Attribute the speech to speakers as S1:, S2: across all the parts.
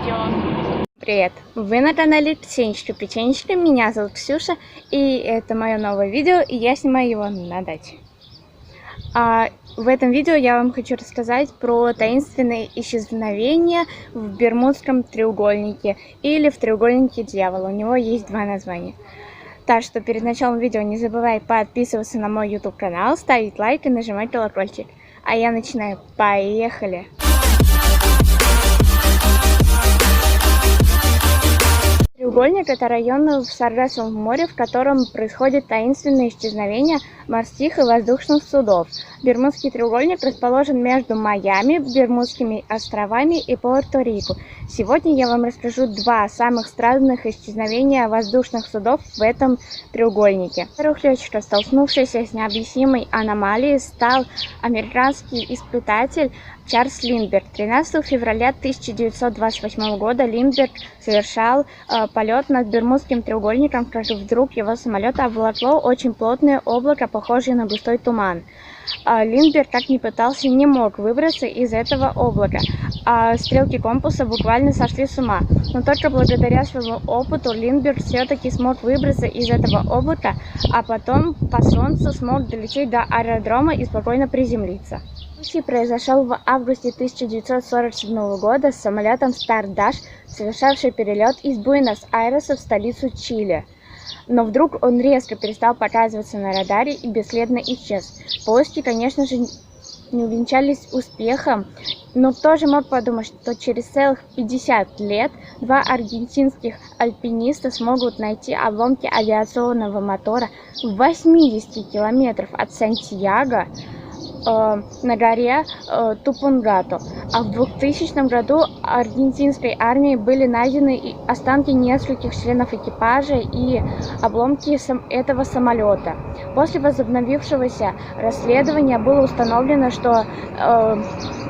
S1: видео.
S2: Привет! Вы на канале Птенчики-Печенчики, меня зовут Ксюша, и это мое новое видео, и я снимаю его на даче. В этом видео я вам хочу рассказать про таинственные исчезновения в Бермудском треугольнике или в треугольнике дьявола. У него есть два названия. Так что перед началом видео не забывай подписываться на мой YouTube канал, ставить лайк и нажимать колокольчик. А я начинаю. Поехали! Треугольник – это район в Саргассовом море, в котором происходит таинственное исчезновение морских и воздушных судов. Бермудский треугольник расположен между Майами, Бермудскими островами и Пуэрто-Рико. Сегодня я вам расскажу два самых странных исчезновения воздушных судов в этом треугольнике. Первых летчиков, столкнувшийся с необъяснимой аномалией, стал американский испытатель Чарльз Линдберг. 13 февраля 1928 года Линдберг совершал полет над Бермудским треугольником, как вдруг его самолет обволокло очень плотное облако, похожее на густой туман. Линдберг, как ни пытался, не мог выбраться из этого облака. Стрелки компаса буквально сошли с ума. Но только благодаря своему опыту Линдберг все-таки смог выбраться из этого облака, а потом по солнцу смог долететь до аэродрома и спокойно приземлиться. Случай произошел в августе 1947 года с самолетом Stardust, совершавший перелет из Буэнос-Айреса в столицу Чили. Но вдруг он резко перестал показываться на радаре и бесследно исчез. Поиски, конечно же, не увенчались успехом, но кто же мог подумать, что через целых 50 лет два аргентинских альпиниста смогут найти обломки авиационного мотора в 80 километров от Сантьяго на горе Тупунгато. А в 2000 году аргентинской армией были найдены останки нескольких членов экипажа и обломки этого самолета. После возобновившегося расследования было установлено, что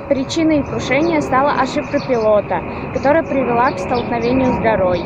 S2: причиной крушения стала ошибка пилота, которая привела к столкновению с горой.